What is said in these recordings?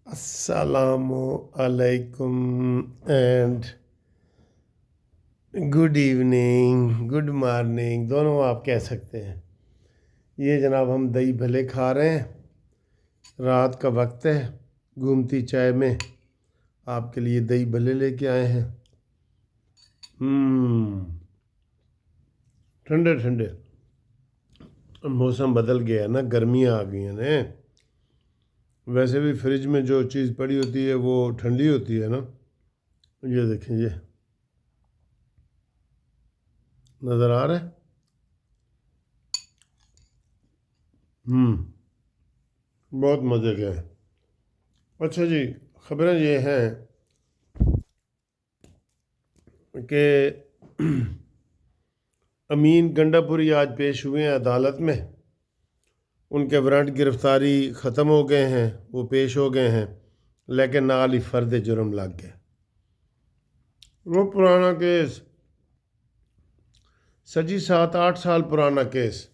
السلام علیکم and good evening, good morning, دونوں آپ کہہ سکتے ہیں۔ یہ جناب ہم دہی بھلے کھا رہے ہیں، رات کا وقت ہے، گومتی چائے میں آپ کے لیے دہی بھلے لے کے آئے ہیں۔ ٹھنڈے ٹھنڈے، موسم بدل گیا ہے نا، گرمیاں آ گئی ہیں نا۔ ویسے بھی فریج میں جو چیز پڑی ہوتی ہے وہ ٹھنڈی ہوتی ہے نا۔ یہ دیکھیں، یہ نظر آ رہا ہے؟ بہت مزے کے ہیں۔ اچھا جی، خبریں یہ ہیں کہ امین گنڈا پوری آج پیش ہوئے ہیں عدالت میں۔ ان کے وارنٹ گرفتاری ختم ہو گئے ہیں، وہ پیش ہو گئے ہیں، لیکن نال ہی فرد جرم لگ گئے۔ وہ پرانا کیس، سجی 7-8 سال پرانا کیس،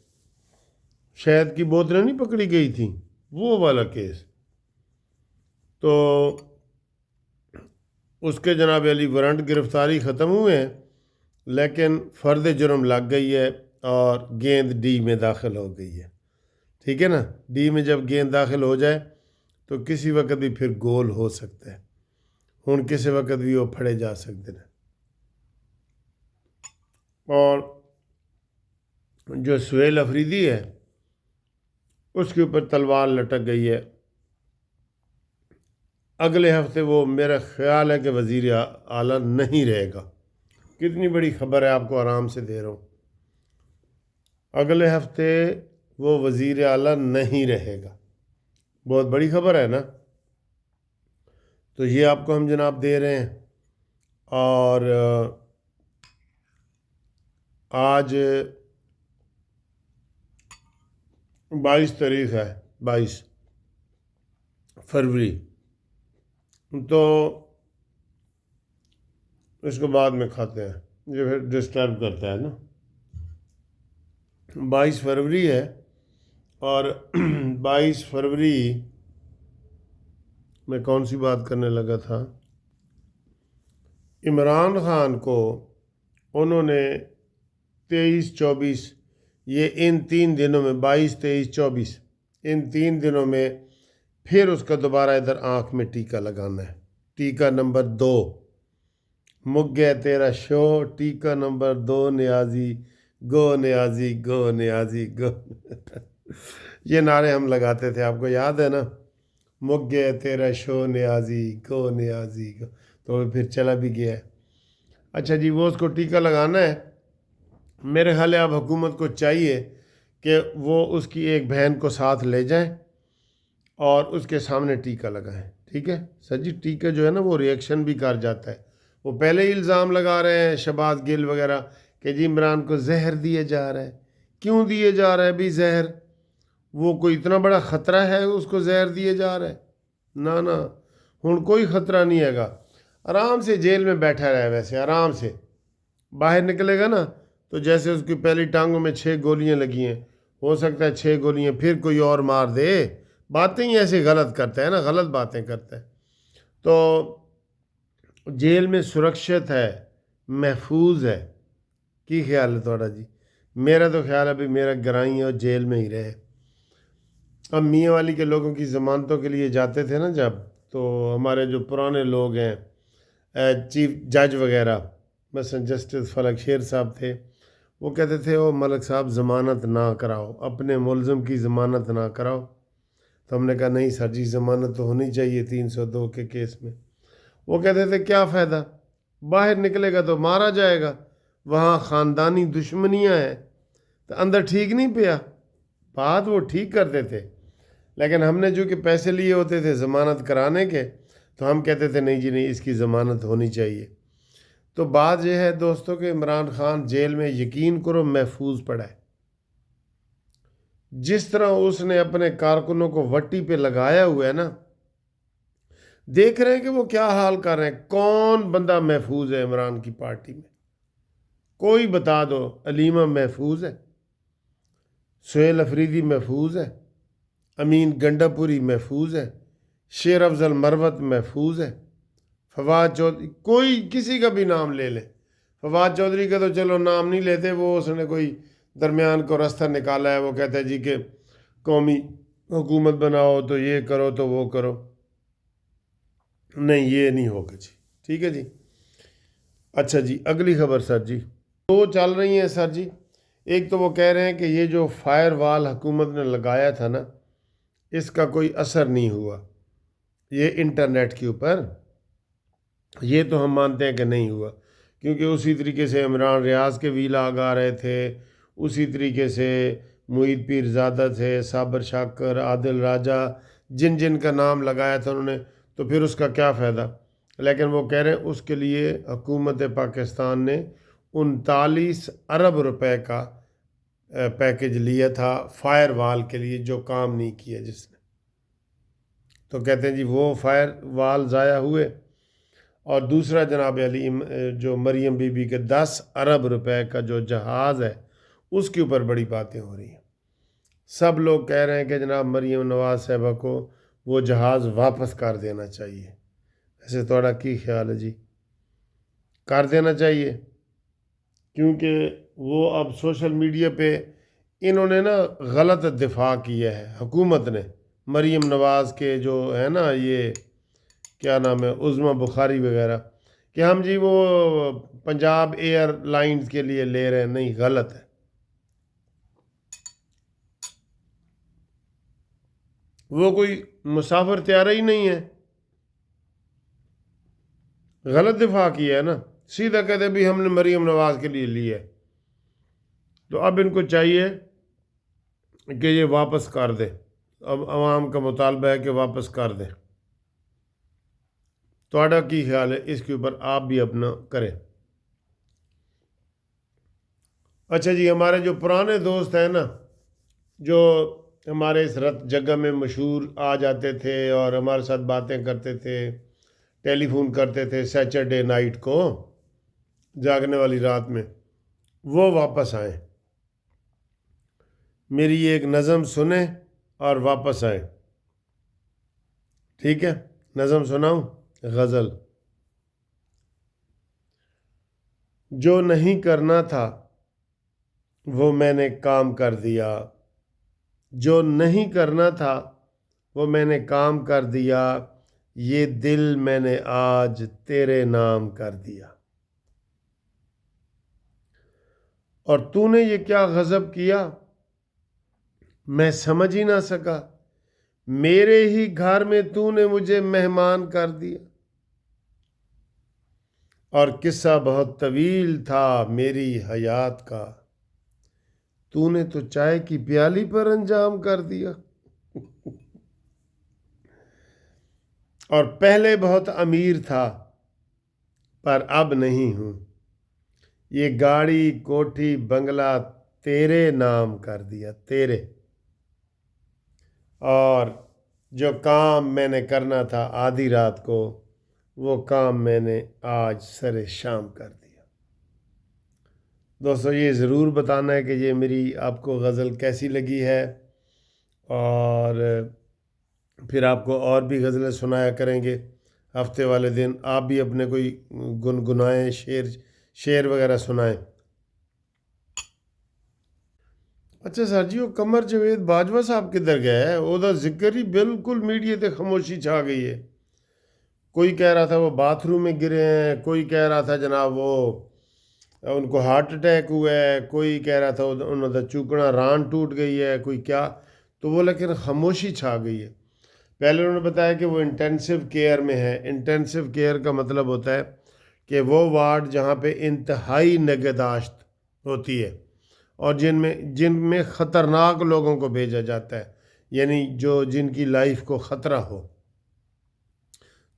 شہد کی بوتلیں نہیں پکڑی گئی تھیں، وہ والا کیس۔ تو اس کے جناب علی وارنٹ گرفتاری ختم ہوئے ہیں، لیکن فرد جرم لگ گئی ہے اور گیند ڈی میں داخل ہو گئی ہے۔ ٹھیک ہے نا، ڈی میں جب گیند داخل ہو جائے تو کسی وقت بھی پھر گول ہو سکتا ہے، ہن کسی وقت بھی وہ پھڑے جا سکتے ہیں۔ اور جو سہیل افریدی ہے اس کے اوپر تلوار لٹک گئی ہے۔ اگلے ہفتے وہ میرا خیال ہے کہ وزیر اعلیٰ نہیں رہے گا۔ کتنی بڑی خبر ہے، آپ کو آرام سے دے رہا ہوں۔ اگلے ہفتے وہ وزیر اعلیٰ نہیں رہے گا، بہت بڑی خبر ہے نا۔ تو یہ آپ کو ہم جناب دے رہے ہیں۔ اور آج 22 تاریخ ہے، 22 فروری، تو اس کو بعد میں کھاتے ہیں، یہ پھر ڈسٹرب کرتا ہے نا۔ 22 فروری ہے، اور 22 فروری میں کون سی بات کرنے لگا تھا؟ عمران خان کو انہوں نے 23-24، یہ ان 3 دنوں میں 22، 23، 24، ان 3 دنوں میں پھر اس کا دوبارہ ادھر آنکھ میں ٹیکہ لگانا ہے۔ ٹیکہ نمبر 2، مک گیا تیرا شو، ٹیکہ نمبر 2 نیازی گو، نیازی گو، نیازی گو۔ یہ نعرے ہم لگاتے تھے، آپ کو یاد ہے نا؟ مک گیا تیرا شو، نیازی گو، نیازی گو، تو وہ پھر چلا بھی گیا ہے۔ اچھا جی، وہ اس کو ٹیکہ لگانا ہے۔ میرے خیال ہے اب حکومت کو چاہیے کہ وہ اس کی ایک بہن کو ساتھ لے جائیں اور اس کے سامنے ٹیکہ لگائیں۔ ٹھیک ہے سر جی، ٹیکہ جو ہے نا وہ ریئیکشن بھی کر جاتا ہے۔ وہ پہلے ہی الزام لگا رہے ہیں شہباز گل وغیرہ کہ جی عمران کو زہر دیے جا رہا ہے۔ کیوں دیے جا رہا ہے بھی زہر؟ وہ کوئی اتنا بڑا خطرہ ہے اس کو زہر دیے جا رہا ہے؟ نہ، ہن کوئی خطرہ نہیں ہے گا، آرام سے جیل میں بیٹھا رہے، ویسے آرام سے باہر نکلے گا نا تو جیسے اس کی پہلی ٹانگوں میں 6 گولیاں لگی ہیں، ہو سکتا ہے 6 گولیاں پھر کوئی اور مار دے۔ باتیں ہی ایسے غلط کرتا ہے نا، غلط باتیں کرتا ہے۔ تو جیل میں سرکشت ہے، محفوظ ہے۔ کی خیال ہے تھوڑا جی؟ میرا تو خیال ہے بھی میرا گرائی اور جیل میں ہی رہے۔ اب میاں والی کے لوگوں کی ضمانتوں کے لیے جاتے تھے نا جب، تو ہمارے جو پرانے لوگ ہیں، چیف جج وغیرہ، مثلا جسٹس فلک شیر صاحب تھے، وہ کہتے تھے او ملک صاحب ضمانت نہ کراؤ، اپنے ملزم کی ضمانت نہ کراؤ۔ تو ہم نے کہا نہیں سر جی، ضمانت تو ہونی چاہیے 302 کے کیس میں۔ وہ کہتے تھے کیا فائدہ، باہر نکلے گا تو مارا جائے گا، وہاں خاندانی دشمنیاں ہیں، تو اندر ٹھیک نہیں پیا۔ بات وہ ٹھیک کرتے تھے، لیکن ہم نے جو کہ پیسے لیے ہوتے تھے ضمانت کرانے کے، تو ہم کہتے تھے نہیں جی نہیں، اس کی ضمانت ہونی چاہیے۔ تو بات یہ ہے دوستوں کہ عمران خان جیل میں یقین کرو محفوظ پڑا ہے۔ جس طرح اس نے اپنے کارکنوں کو وٹی پہ لگایا ہوا ہے نا، دیکھ رہے ہیں کہ وہ کیا حال کر رہے ہیں۔ کون بندہ محفوظ ہے عمران کی پارٹی میں؟ کوئی بتا دو۔ علیمہ محفوظ ہے، سہیل افریدی محفوظ ہے، امین گنڈا پوری محفوظ ہے، شیر افضل مروت محفوظ ہے، فواد چودھری کوئی کسی کا بھی نام لے لیں، فواد چودھری کا تو چلو نام نہیں لیتے، وہ اس نے کوئی درمیان کو راستہ نکالا ہے، وہ کہتا ہے جی کہ قومی حکومت بناؤ تو یہ کرو تو وہ کرو، نہیں یہ نہیں ہوگا جی، ٹھیک ہے جی۔ اچھا جی اگلی خبر سر جی، دو چل رہی ہیں سر جی۔ ایک تو وہ کہہ رہے ہیں کہ یہ جو فائر وال حکومت نے لگایا تھا نا، اس کا کوئی اثر نہیں ہوا، یہ انٹرنیٹ کے اوپر، یہ تو ہم مانتے ہیں کہ نہیں ہوا، کیونکہ اسی طریقے سے عمران ریاض کے ویلاگ آ رہے تھے، اسی طریقے سے معید پیر زادہ تھے، صابر شاکر، عادل راجہ، جن جن کا نام لگایا تھا انہوں نے، تو پھر اس کا کیا فائدہ؟ لیکن وہ کہہ رہے ہیں اس کے لیے حکومت پاکستان نے 39 ارب روپے کا پیکج لیا تھا فائر وال کے لیے، جو کام نہیں کیا جس نے، تو کہتے ہیں جی وہ فائر وال ضائع ہوئے۔ اور دوسرا جناب علی جو مریم بی بی کے 10 ارب روپے کا جو جہاز ہے، اس کے اوپر بڑی باتیں ہو رہی ہیں، سب لوگ کہہ رہے ہیں کہ جناب مریم نواز صاحبہ کو وہ جہاز واپس کر دینا چاہیے، ایسے تھوڑا کی خیال ہے جی؟ کر دینا چاہیے، کیونکہ وہ اب سوشل میڈیا پہ انہوں نے نا غلط دفاع کیا ہے حکومت نے، مریم نواز کے جو ہے نا یہ کیا نام ہے عظمیٰ بخاری وغیرہ، کہ ہم جی وہ پنجاب ایئر لائنز کے لیے لے رہے ہیں، نہیں غلط ہے، وہ کوئی مسافر طیارہ ہی نہیں ہے، غلط دفاع کیا ہے نا، سیدھا کہتے بھی ہم نے مریم نواز کے لیے لی ہے، تو اب ان کو چاہیے کہ یہ واپس کر دے، اب عوام کا مطالبہ ہے کہ واپس کر دیں، توڑا کی خیال ہے اس کے اوپر آپ بھی اپنا کریں۔ اچھا جی ہمارے جو پرانے دوست ہیں نا، جو ہمارے اس رت جگہ میں مشہور آ جاتے تھے اور ہمارے ساتھ باتیں کرتے تھے، ٹیلی فون کرتے تھے سیچرڈے نائٹ کو، جاگنے والی رات میں، وہ واپس آئیں، میری یہ ایک نظم سنیں اور واپس آئیں، ٹھیک ہے؟ نظم سناؤں، غزل۔ جو نہیں کرنا تھا وہ میں نے کام کر دیا، جو نہیں کرنا تھا وہ میں نے کام کر دیا، یہ دل میں نے آج تیرے نام کر دیا، اور تو نے یہ کیا غضب کیا میں سمجھ ہی نہ سکا، میرے ہی گھر میں تو نے مجھے مہمان کر دیا، اور قصہ بہت طویل تھا میری حیات کا، تو نے تو چائے کی پیالی پر انجام کر دیا، اور پہلے بہت امیر تھا پر اب نہیں ہوں، یہ گاڑی کوٹھی بنگلہ تیرے نام کر دیا، تیرے، اور جو کام میں نے کرنا تھا آدھی رات کو، وہ کام میں نے آج سر شام کر دیا۔ دوستو یہ ضرور بتانا ہے کہ یہ میری آپ کو غزل کیسی لگی ہے، اور پھر آپ کو اور بھی غزلیں سنایا کریں گے ہفتے والے دن، آپ بھی اپنے کوئی گنگنائیں، شعر وغیرہ سنائیں۔ اچھا سر جی وہ قمر جاوید باجوہ صاحب کدھر گیا ہے؟ وہ ذکر ہی بالکل میڈیا تے خاموشی چھا گئی ہے، کوئی کہہ رہا تھا وہ باتھ روم میں گرے ہیں، کوئی کہہ رہا تھا جناب وہ ان کو ہارٹ اٹیک ہوا ہے، کوئی کہہ رہا تھا انہوں نے چوکنا ران ٹوٹ گئی ہے، کوئی کیا، تو وہ لیکن خاموشی چھا گئی ہے۔ پہلے انہوں نے بتایا کہ وہ انٹینسو کیئر میں ہے، انٹینسو کیئر کا مطلب ہوتا ہے کہ وہ وارڈ جہاں پہ انتہائی نگہداشت ہوتی ہے، اور جن میں خطرناک لوگوں کو بھیجا جاتا ہے، یعنی جن کی لائف کو خطرہ ہو،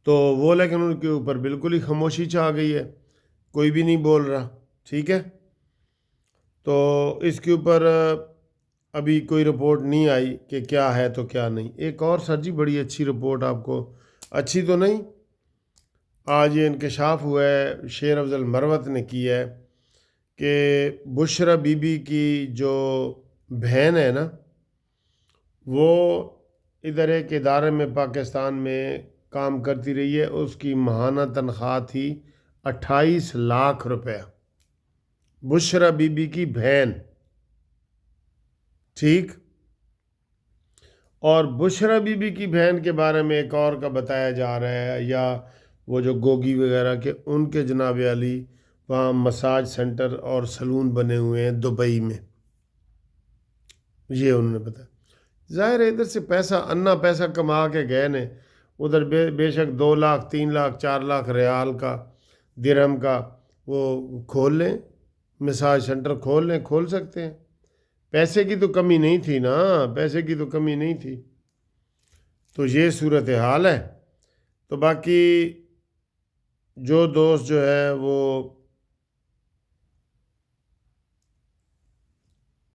تو وہ لیکن ان کے اوپر بالکل ہی خاموشی چھا گئی ہے، کوئی بھی نہیں بول رہا، ٹھیک ہے؟ تو اس کے اوپر ابھی کوئی رپورٹ نہیں آئی کہ کیا ہے تو کیا نہیں۔ ایک اور سر جی بڑی اچھی رپورٹ آپ کو، اچھی تو نہیں، آج یہ انکشاف ہوا ہے، شیر افضل مروت نے کی ہے کہ بشرا بی بی کی جو بہن ہے نا، وہ ادھر ایک ادارے میں پاکستان میں کام کرتی رہی ہے، اس کی ماہانہ تنخواہ تھی 28 لاکھ روپے، بشرا بی بی کی بہن، ٹھیک۔ اور بشرا بی بی کی بہن کے بارے میں ایک اور کا بتایا جا رہا ہے، یا وہ جو گوگی وغیرہ کے، ان کے جناب علی وہاں مساج سینٹر اور سلون بنے ہوئے ہیں دبئی میں، یہ انہوں نے بتایا۔ ظاہر ہے ادھر سے پیسہ انا پیسہ کما کے گئے نے، ادھر بے شک 2 لاکھ 3 لاکھ 4 لاکھ ریال کا، درہم کا وہ کھول لیں، مساج سینٹر کھول لیں، کھول سکتے ہیں۔ پیسے کی تو کمی نہیں تھی نا، پیسے کی تو کمی نہیں تھی۔ تو یہ صورتحال ہے۔ تو باقی جو دوست جو ہے وہ